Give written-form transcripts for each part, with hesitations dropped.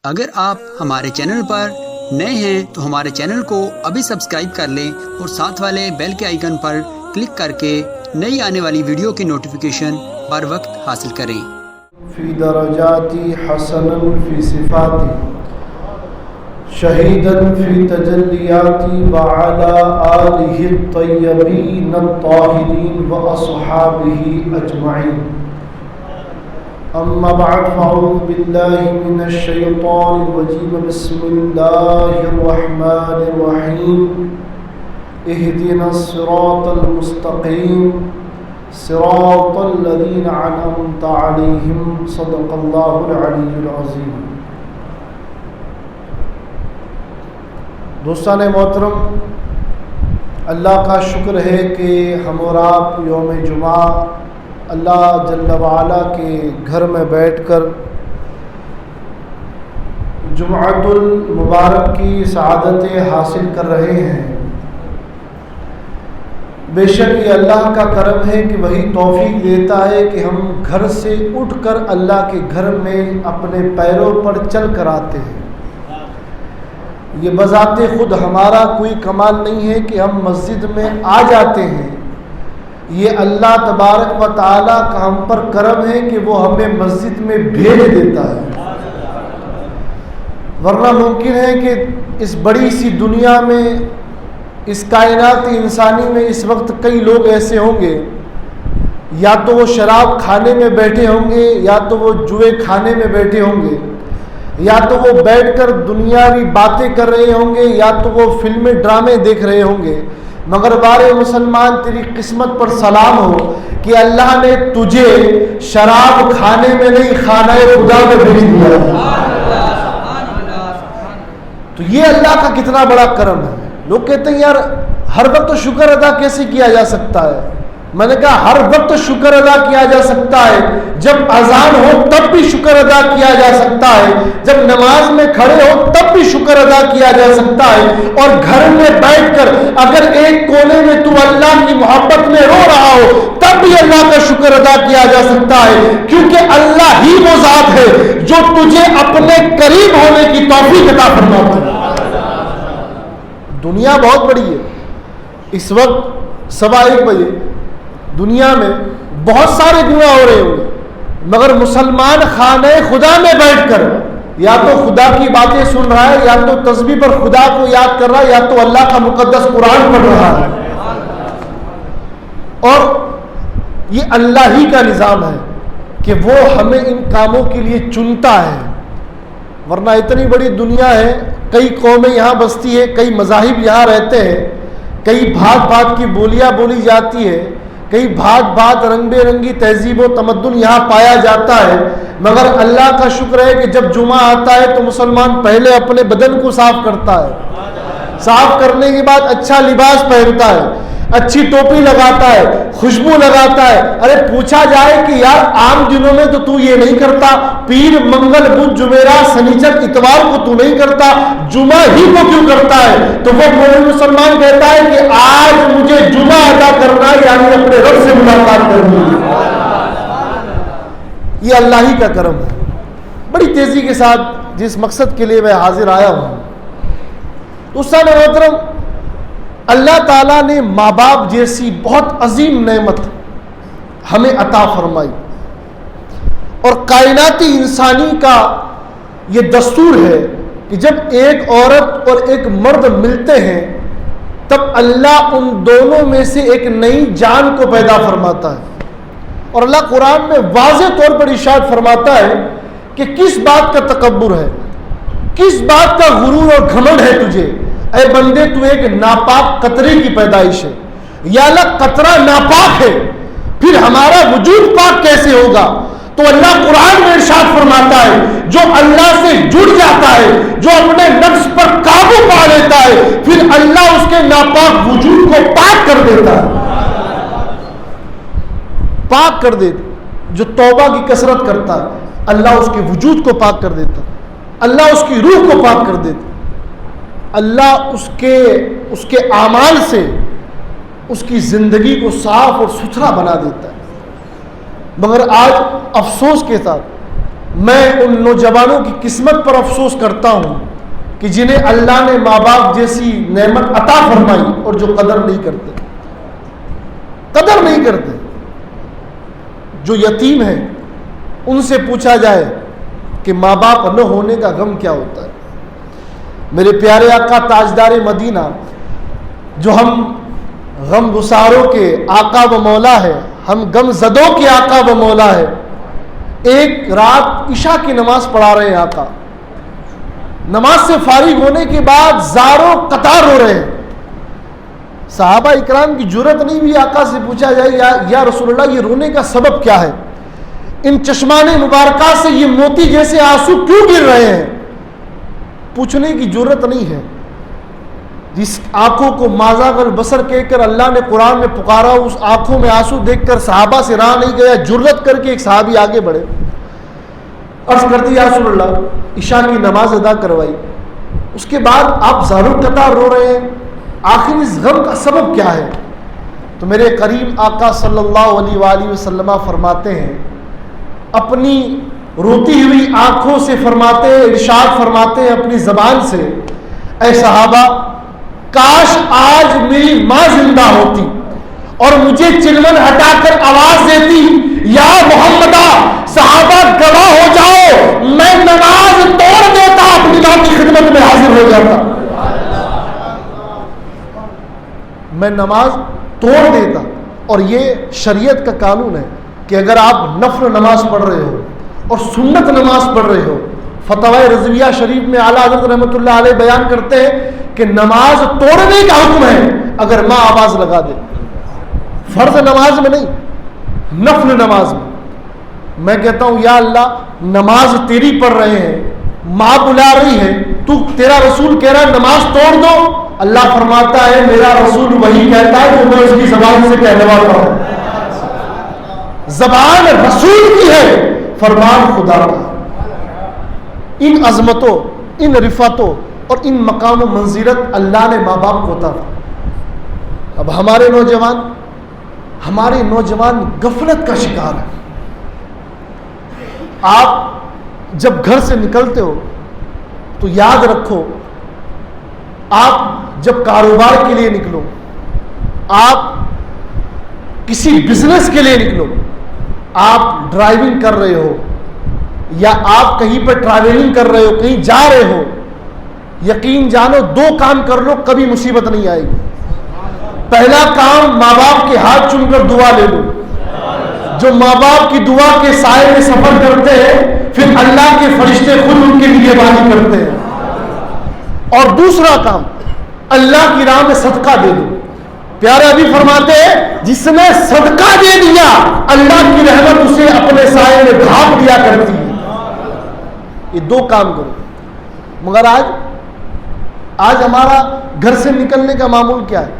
اگر آپ ہمارے چینل پر نئے ہیں تو ہمارے چینل کو ابھی سبسکرائب کر لیں اور ساتھ والے بیل کے آئیکن پر کلک کر کے نئی آنے والی ویڈیو کی نوٹیفیکیشن بر وقت حاصل کریں۔ فی درجاتی حسنا فی صفاتی شہیدا فی تجلیاتی وعلی آلہ الطیبین الطاہرین واصحابہ اجمعین۔ اما بعد فاعوذ باللہ من الشیطان الرجیم بسم اللہ الرحمن الرحیم۔ اہدنا الصراط المستقیم صراط الذین انعمت علیہم صدق اللہ العلی العظیم۔ دوستان محترم، اللہ کا شکر ہے کہ ہم اور آپ یوم جمعہ اللہ جل وعلا کے گھر میں بیٹھ کر جمعۃ المبارک کی سعادتیں حاصل کر رہے ہیں۔ بے شک یہ اللہ کا کرم ہے کہ وہی توفیق دیتا ہے کہ ہم گھر سے اٹھ کر اللہ کے گھر میں اپنے پیروں پر چل کر آتے ہیں۔ یہ بذات خود ہمارا کوئی کمال نہیں ہے کہ ہم مسجد میں آ جاتے ہیں، یہ اللہ تبارک و تعالیٰ کا ہم پر کرم ہے کہ وہ ہمیں مسجد میں بھیج دیتا ہے، ورنہ ممکن ہے کہ اس بڑی سی دنیا میں، اس کائنات انسانی میں اس وقت کئی لوگ ایسے ہوں گے، یا تو وہ شراب کھانے میں بیٹھے ہوں گے، یا تو وہ جوئے کھانے میں بیٹھے ہوں گے، یا تو وہ بیٹھ کر دنیاوی باتیں کر رہے ہوں گے، یا تو وہ فلمیں ڈرامے دیکھ رہے ہوں گے، مگر بارے مسلمان تیری قسمت پر سلام ہو کہ اللہ نے تجھے شراب کھانے میں نہیں، خانہ خدا میں بھیج دیا۔ تو یہ اللہ کا کتنا بڑا کرم ہے۔ لوگ کہتے ہیں یار ہر وقت شکر ادا کیسے کیا جا سکتا ہے؟ میں نے کہا ہر وقت شکر ادا کیا جا سکتا ہے، جب اذان ہو تب بھی شکر ادا کیا جا سکتا ہے، جب نماز میں کھڑے ہو تب بھی شکر ادا کیا جا سکتا ہے، اور گھر میں بیٹھ کر اگر ایک کونے میں تو اللہ کی محبت میں رو رہا ہو تب بھی اللہ کا شکر ادا کیا جا سکتا ہے، کیونکہ اللہ ہی وہ ذات ہے جو تجھے اپنے قریب ہونے کی توفیق عطا فرماتا ہے۔ دنیا بہت بڑی ہے۔ اس وقت 1:15 بجے دنیا میں بہت سارے گناہ ہو رہے ہوں گے، مگر مسلمان خانہ خدا میں بیٹھ کر یا تو خدا کی باتیں سن رہا ہے، یا تو تسبیح پر خدا کو یاد کر رہا ہے، یا تو اللہ کا مقدس قرآن پڑھ رہا ہے۔ اور یہ اللہ ہی کا نظام ہے کہ وہ ہمیں ان کاموں کے لیے چنتا ہے، ورنہ اتنی بڑی دنیا ہے، کئی قومیں یہاں بستی ہے، کئی مذاہب یہاں رہتے ہیں، کئی بھات بھات کی بولیاں بولی جاتی ہے، کئی بھات بھات رنگ برنگی تہذیب و تمدن یہاں پایا جاتا ہے، مگر اللہ کا شکر ہے کہ جب جمعہ آتا ہے تو مسلمان پہلے اپنے بدن کو صاف کرتا ہے، صاف کرنے کے بعد اچھا لباس پہنتا ہے، اچھی ٹوپی لگاتا ہے، خوشبو لگاتا ہے۔ ارے پوچھا جائے کہ یار عام دنوں میں تو یہ نہیں کرتا، پیر منگل بدھ جمعرات سنیچر اتوار کو تو نہیں کرتا، جمعہ ہی کو کیوں کرتا ہے؟ تو وہ مومن مسلمان کہتا ہے کہ آج مجھے جمعہ ادا کرنا ہے، یعنی اپنے رب سے ملاقات کرنی ہے۔ یہ اللہ ہی کا کرم ہے۔ بڑی تیزی کے ساتھ جس مقصد کے لیے میں حاضر آیا ہوں، دوستان محترم، اللہ تعالیٰ نے ماں باپ جیسی بہت عظیم نعمت ہمیں عطا فرمائی، اور کائناتی انسانی کا یہ دستور ہے کہ جب ایک عورت اور ایک مرد ملتے ہیں تب اللہ ان دونوں میں سے ایک نئی جان کو پیدا فرماتا ہے، اور اللہ قرآن میں واضح طور پر ارشاد فرماتا ہے کہ کس بات کا تکبر ہے، کس بات کا غرور اور گھمنڈ ہے تجھے؟ اے بندے تو ایک ناپاک قطرے کی پیدائش ہے، یا اللہ قطرہ ناپاک ہے، پھر ہمارا وجود پاک کیسے ہوگا؟ تو اللہ قرآن میں ارشاد فرماتا ہے جو اللہ سے جڑ جاتا ہے، جو اپنے نفس پر قابو پا لیتا ہے، پھر اللہ اس کے ناپاک وجود کو پاک کر دیتا ہے، پاک کر دیتا۔ جو توبہ کی کثرت کرتا ہے اللہ اس کے وجود کو پاک کر دیتا، اللہ اس کی روح کو پاک کر دیتا، اللہ اس کے اعمال سے اس کی زندگی کو صاف اور ستھرا بنا دیتا ہے۔ مگر آج افسوس کے ساتھ میں ان نوجوانوں کی قسمت پر افسوس کرتا ہوں کہ جنہیں اللہ نے ماں باپ جیسی نعمت عطا فرمائی اور جو قدر نہیں کرتے. جو یتیم ہیں ان سے پوچھا جائے کہ ماں باپ نہ ہونے کا غم کیا ہوتا ہے. میرے پیارے آقا تاجدار مدینہ جو ہم غم گساروں کے آقا و مولا ہے, ہم غم زدوں کے آقا و مولا ہے, ایک رات عشاء کی نماز پڑھا رہے ہیں آقا. نماز سے فارغ ہونے کے بعد زاروں قطار رو رہے ہیں. صحابہ اکرام کی جرت نہیں ہوئی آقا سے پوچھا جائے یا رسول اللہ یہ رونے کا سبب کیا ہے, ان چشمان مبارکہ سے یہ موتی جیسے آنسو کیوں گر رہے ہیں. پوچھنے کی جرت نہیں ہے. جس آنکھوں کو مازاغ البصر کہہ کر اللہ نے قرآن میں پکارا, اس آنکھوں میں آنسو دیکھ کر صحابہ سے رہا نہیں گیا. جرت کر کے ایک صحابی آگے بڑھے, عرض کرتی یا رسول اللہ عشاء کی نماز ادا کروائی, اس کے بعد آپ زاروں قطار رو رہے ہیں, آخر اس غم کا سبب کیا ہے؟ تو میرے کریم آقا صلی اللہ علیہ وآلہ وسلم فرماتے ہیں, اپنی روتی ہوئی آنکھوں سے فرماتے ہیں, ارشاد فرماتے ہیں اپنی زبان سے, اے صحابہ کاش آج میری ماں زندہ ہوتی اور مجھے چلمن ہٹا کر آواز دیتی یا محمدہ, صحابہ گواہ ہو جاؤ, میں نماز توڑ دیتا, اپنی ماں کی خدمت میں حاضر ہو جاتا, میں نماز توڑ دیتا. اور یہ شریعت کا قانون ہے کہ اگر آپ نفل نماز پڑھ رہے ہو اور سنت نماز پڑھ رہے ہو, فتاوی رضویہ شریف میں اعلیٰ حضرت رحمۃ اللہ علیہ بیان کرتے ہیں کہ نماز توڑنے کا حکم ہے اگر ماں آواز لگا دے. فرض نماز میں نہیں, نفل نماز میں. میں کہتا ہوں یا اللہ نماز تیری پڑھ رہے ہیں, ماں بلا رہی ہے, تو تیرا رسول کہہ رہا ہے نماز توڑ دو. اللہ فرماتا ہے میرا رسول وہی کہتا ہے جو میں اس کی زبان سے کہلواتا ہوں. زبان رسول کی ہے, فرمان خدا کا. ان عظمتوں, ان رفعتوں اور ان مقام و منزلت اللہ نے ماں باپ کو عطا. اب ہمارے نوجوان غفلت کا شکار ہے. آپ جب گھر سے نکلتے ہو تو یاد رکھو, آپ جب کاروبار کے لیے نکلو, آپ کسی بزنس کے لیے نکلو, آپ ڈرائیونگ کر رہے ہو یا آپ کہیں پر ٹریولنگ کر رہے ہو, کہیں جا رہے ہو, یقین جانو دو کام کر لو کبھی مصیبت نہیں آئے گی. پہلا کام ماں باپ کے ہاتھ چوم کر دعا لے لو. جو ماں باپ کی دعا کے سائے میں سفر کرتے ہیں پھر اللہ کے فرشتے خود ان کے لیے بانی کرتے ہیں. اور دوسرا کام اللہ کی راہ میں صدقہ دے دو. پیارے ابھی فرماتے ہیں جس نے صدقہ دے دیا اللہ کی رحمت اسے اپنے سائے میں ڈھانپ دیا کرتی ہے. یہ دو کام کرو. مگر آج ہمارا گھر سے نکلنے کا معمول کیا ہے؟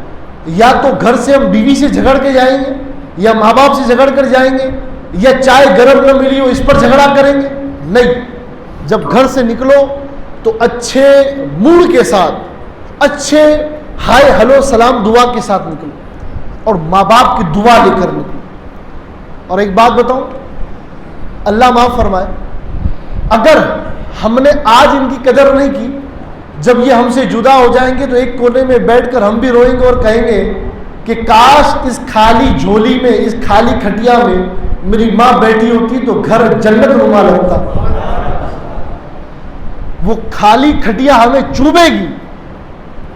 یا تو گھر سے ہم بیوی سے جھگڑ کے جائیں گے, یا ماں باپ سے جھگڑ کر جائیں گے, یا چائے گرم نہ ملی ہو اس پر جھگڑا کریں گے. نہیں, جب گھر سے نکلو تو اچھے موڈ کے ساتھ, اچھے ہائے ہلو سلام دعا کے ساتھ نکلو اور ماں باپ کی دعا لے کر نکلو. اور ایک بات بتاؤں, اللہ معاف فرمائے, اگر ہم نے آج ان کی قدر نہیں کی, جب یہ ہم سے جدا ہو جائیں گے تو ایک کونے میں بیٹھ کر ہم بھی روئیں گے اور کہیں گے کہ کاش اس خالی جھولی میں, اس خالی کھٹیا میں میری ماں بیٹھی ہوتی تو گھر جنت نما لگتا. وہ خالی کھٹیا ہمیں چوبے گی,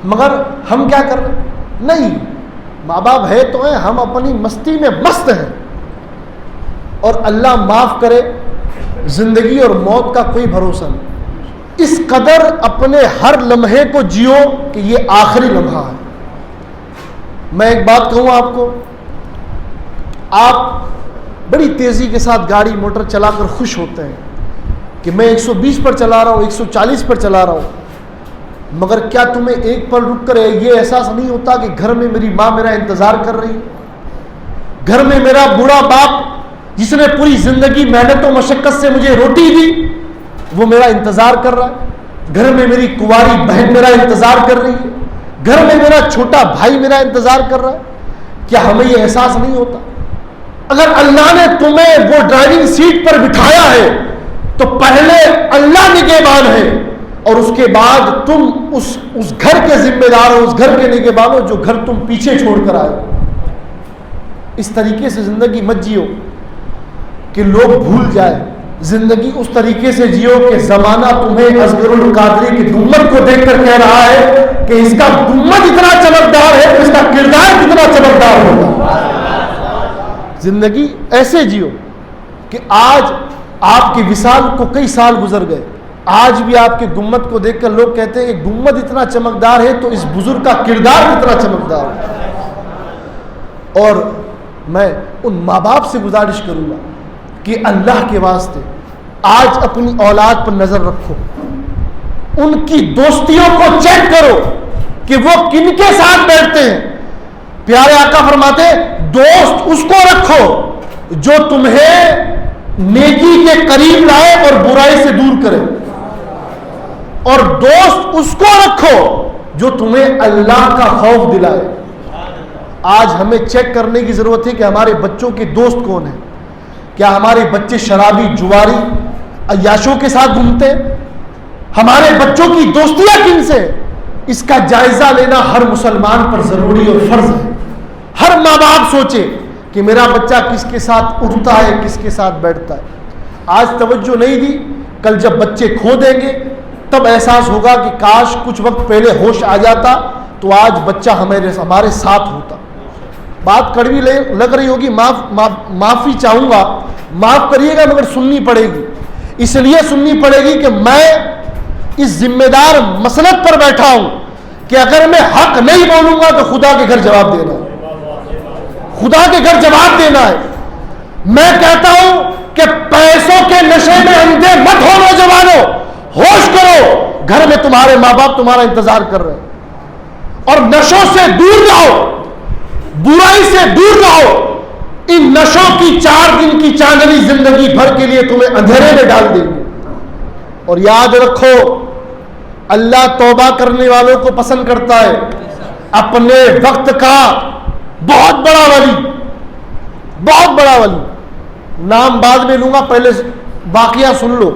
مگر ہم کیا کر رہے ہیں؟ نہیں, ماں باپ ہے تو ہیں, ہم اپنی مستی میں مست ہیں. اور اللہ معاف کرے, زندگی اور موت کا کوئی بھروسہ نہیں. اس قدر اپنے ہر لمحے کو جیو کہ یہ آخری لمحہ ہے. میں ایک بات کہوں آپ کو, آپ بڑی تیزی کے ساتھ گاڑی موٹر چلا کر خوش ہوتے ہیں کہ میں 120 پر چلا رہا ہوں, 140 پر چلا رہا ہوں, مگر کیا تمہیں ایک پل رک کر یہ احساس نہیں ہوتا کہ گھر میں میری ماں میرا انتظار کر رہی ہے, گھر میں میرا بوڑھا باپ جس نے پوری زندگی محنت و مشقت سے مجھے روٹی دی وہ میرا انتظار کر رہا ہے, گھر میں میری کنواری بہن میرا انتظار کر رہی ہے, گھر میں میرا چھوٹا بھائی میرا انتظار کر رہا ہے. کیا ہمیں یہ احساس نہیں ہوتا؟ اگر اللہ نے تمہیں وہ ڈرائیونگ سیٹ پر بٹھایا ہے تو پہلے اللہ نگہبان ہے اور اس کے بعد تم اس گھر کے ذمہ دار ہو, اس گھر کے نگہبان ہو جو گھر تم پیچھے چھوڑ کر آئے. اس طریقے سے زندگی مت جیو کہ لوگ بھول جائے. زندگی اس طریقے سے جیو کہ زمانہ تمہیں اصغر القادری کی گنبد کو دیکھ کر کہہ رہا ہے کہ اس کا گنبد اتنا چمکدار ہے تو اس کا کردار کتنا چمکدار ہوگا. زندگی ایسے جیو کہ آج آپ کی وصال کو کئی سال گزر گئے, آج بھی آپ کے گنبد کو دیکھ کر لوگ کہتے ہیں کہ گنبد اتنا چمکدار ہے تو اس بزرگ کا کردار کتنا چمکدار ہے. اور میں ان ماں باپ سے گزارش کروں گا کہ اللہ کے واسطے آج اپنی اولاد پر نظر رکھو, ان کی دوستیوں کو چیک کرو کہ وہ کن کے ساتھ بیٹھتے ہیں. پیارے آقا فرماتے دوست اس کو رکھو جو تمہیں نیکی کے قریب لائے اور برائی سے دور کرے, اور دوست اس کو رکھو جو تمہیں اللہ کا خوف دلائے. آج ہمیں چیک کرنے کی ضرورت ہے کہ ہمارے بچوں کے دوست کون ہیں. کیا ہمارے بچے شرابی, جواری, عیاشوں کے ساتھ گھومتے؟ ہمارے بچوں کی دوستیاں کن سے؟ اس کا جائزہ لینا ہر مسلمان پر ضروری اور فرض ہے. ہر ماں باپ سوچے کہ میرا بچہ کس کے ساتھ اٹھتا ہے, کس کے ساتھ بیٹھتا ہے. آج توجہ نہیں دی, کل جب بچے کھو دیں گے تب احساس ہوگا کہ کاش کچھ وقت پہلے ہوش آ جاتا تو آج بچہ ہمارے ساتھ ہوتا. بات کڑوی لگ رہی ہوگی, معافی چاہوں گا, معاف کریے گا, مگر سننی پڑے گی. اس لیے سننی پڑے گی کہ میں اس ذمہ دار مسلک پر بیٹھا ہوں کہ اگر میں حق نہیں بولوں گا تو خدا کے گھر جواب دینا ہے, خدا کے گھر جواب دینا ہے. میں کہتا ہوں کہ پیسوں کے نشے میں اندھے مت ہو نوجوانوں, ہوش کرو, گھر میں تمہارے ماں باپ تمہارا انتظار کر رہے ہیں. اور نشوں سے دور رہو, برائی سے دور رہو. ان نشوں کی 4 دن کی چاندنی زندگی بھر کے لیے تمہیں اندھیرے میں ڈال دیں گے. اور یاد رکھو اللہ توبہ کرنے والوں کو پسند کرتا ہے. اپنے وقت کا بہت بڑا ولی, بہت بڑا ولی, نام بعد میں لوں گا, پہلے واقعہ سن لو.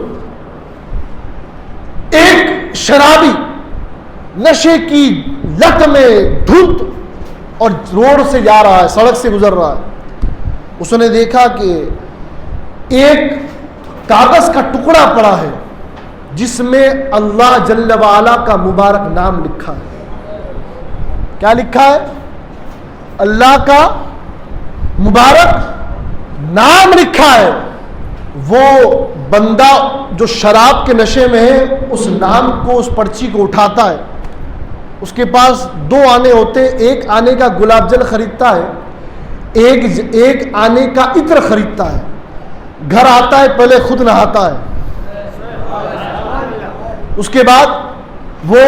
ایک شرابی نشے کی لت میں دھت اور روڈ سے جا رہا ہے, سڑک سے گزر رہا ہے. اس نے دیکھا کہ ایک کاغذ کا ٹکڑا پڑا ہے جس میں اللہ جل وعلا کا مبارک نام لکھا ہے. کیا لکھا ہے؟ اللہ کا مبارک نام لکھا ہے. وہ بندہ جو شراب کے نشے میں ہے اس نام کو, اس پرچی کو اٹھاتا ہے. اس کے پاس 2 آنے ہوتے, ایک آنے کا گلاب جل خریدتا ہے, ایک آنے کا عطر خریدتا ہے. گھر آتا ہے, پہلے خود نہاتا ہے, اس کے بعد وہ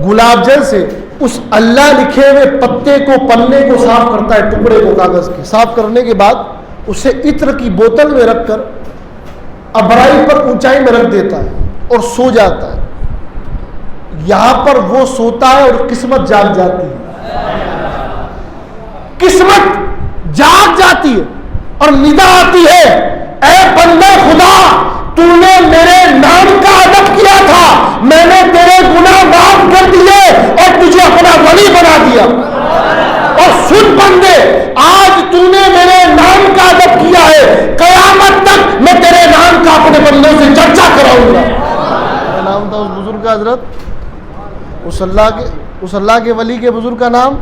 گلاب جل سے اس اللہ لکھے ہوئے پتے کو, پنے کو صاف کرتا ہے, ٹکڑے کو کاغذ کے. صاف کرنے کے بعد اسے عطر کی بوتل میں رکھ کر ابرائی پر اونچائی میں رکھ دیتا ہے اور سو جاتا ہے. یہاں پر وہ سوتا ہے اور قسمت جاگ جاتی ہے, قسمت جاگ جاتی ہے اور ندا آتی ہے, اے بندے خدا, تو نے میرے نام کا ادب کیا تھا, میں نے تیرے گناہ معاف کر دیے اور تجھے اپنا ولی بنا دیا. اور سن بندے, آج تو نے میرے نام کا ادب کیا ہے, قیامت تک میں تیرے نام کا اپنے بندوں سے چرچا کراؤں گا. نام تھا اس بزرگ کا حضرت, اس اللہ کے ولی کے بزرگ کا نام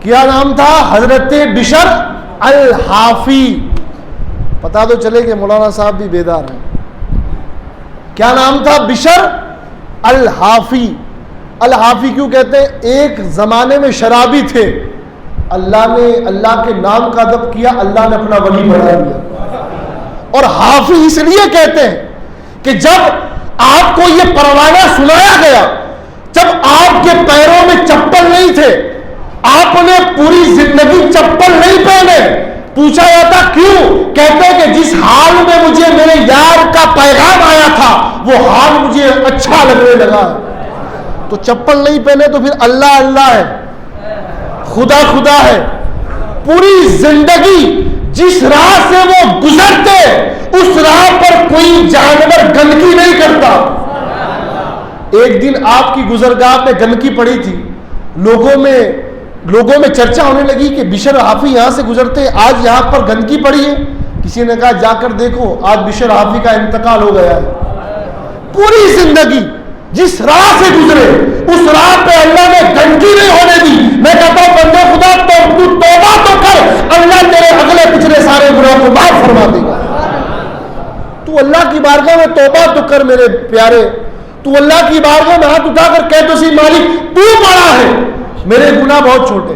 کیا نام تھا؟ حضرت بشر الحافی. پتا تو چلے کہ مولانا صاحب بھی بیدار ہیں. کیا نام تھا؟ بشر الحافی. الحافی کیوں کہتے ہیں؟ ایک زمانے میں شرابی تھے, اللہ نے اللہ کے نام کا ادب کیا, اللہ نے اپنا ولی بنا دیا. اور حافی اس لیے کہتے ہیں کہ جب آپ کو یہ پروانہ سنایا گیا, جب آپ کے پیروں میں چپل نہیں تھے, آپ نے پوری زندگی چپل نہیں پہنے, پوچھا جاتا کیوں؟ کہتے کہ جس حال میں مجھے میرے یار کا پیغام آیا تھا وہ حال مجھے اچھا لگنے لگا. تو چپل نہیں پہنے تو پھر اللہ ہے, خدا ہے. پوری زندگی جس راہ سے وہ گزرتے اس راہ پر کوئی جانور گندگی نہیں کرتا. ایک دن آپ کی گزرگاہ پہ گندگی پڑی تھی, لوگوں میں چرچا ہونے لگی کہ بشر حافی یہاں سے گزرتے, آج یہاں پر گندگی پڑی ہے. کسی نے کہا جا کر دیکھو, آج بشر حافی کا انتقال ہو گیا ہے. پوری زندگی جس راہ سے گزرے اس راہ پہ اللہ نے گندگی نہیں ہونے دی. میں کہتا ہوں بندے خدا تو توبہ تو کر, اللہ تیرے اگلے پچھلے سارے گناہوں کو معاف فرما دے گا. تو اللہ کی بارگاہ میں توبہ تو کر میرے پیارے. تو اللہ کی بارگاہ میں ہاتھ اٹھا کر کہہ تو سی مالک تو بڑا ہے, میرے گناہ بہت چھوٹے,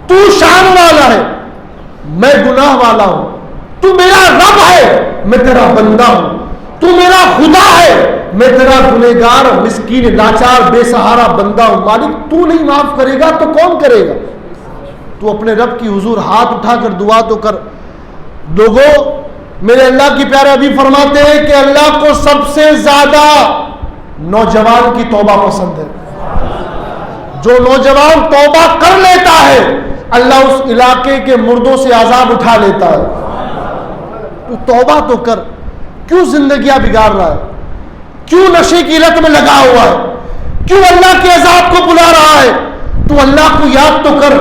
تو شان والا ہے, میں گناہ والا ہوں, تو میرا رب ہے, میں تیرا بندہ ہوں, تو میرا خدا ہے, میں تیرا گنہگار مسکین لاچار بے سہارا بندہ ہوں. مالک تو نہیں معاف کرے گا تو کون کرے گا؟ تو اپنے رب کی حضور ہاتھ اٹھا کر دعا تو کر. لوگوں, میرے اللہ کی پیارے ابھی فرماتے ہیں کہ اللہ کو سب سے زیادہ نوجوان کی توبہ پسند ہے. جو نوجوان توبہ کر لیتا ہے اللہ اس علاقے کے مردوں سے عذاب اٹھا لیتا ہے. تو توبہ تو کر. کیوں زندگیاں بگاڑ رہا ہے؟ کیوں نشے کی لت میں لگا ہوا ہے؟ کیوں اللہ کے عذاب کو بلا رہا ہے؟ تو اللہ کو یاد تو کر.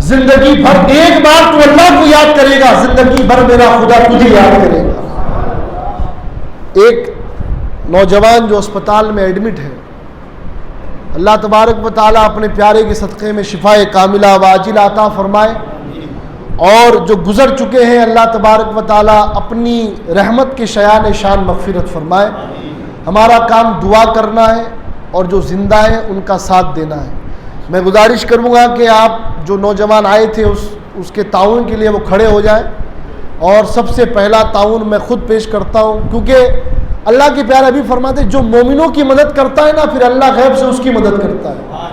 زندگی بھر ایک بار تو اللہ کو یاد کرے گا, زندگی بھر میرا خدا تجھے یاد کرے گا. ایک نوجوان جو اسپتال میں ایڈمٹ ہے, اللہ تبارک و تعالیٰ اپنے پیارے کے صدقے میں شفائے کاملہ واجلہ عطا فرمائے, اور جو گزر چکے ہیں اللہ تبارک و تعالیٰ اپنی رحمت کے شیان شان مغفرت فرمائے. ہمارا کام دعا کرنا ہے اور جو زندہ ہیں ان کا ساتھ دینا ہے. میں گزارش کروں گا کہ آپ جو نوجوان آئے تھے اس کے تعاون کے لیے وہ کھڑے ہو جائیں, اور سب سے پہلا تعاون میں خود پیش کرتا ہوں, کیونکہ اللہ کے پیارے ابھی فرماتے جو مومنوں کی مدد کرتا ہے نا پھر اللہ غیب سے اس کی مدد کرتا ہے.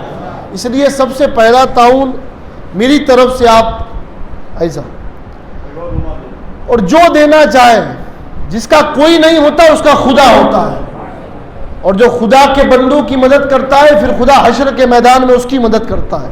اس لیے سب سے پہلا تعاون میری طرف سے آپ ایسا, اور جو دینا چاہے, جس کا کوئی نہیں ہوتا اس کا خدا ہوتا ہے, اور جو خدا کے بندوں کی مدد کرتا ہے پھر خدا حشر کے میدان میں اس کی مدد کرتا ہے.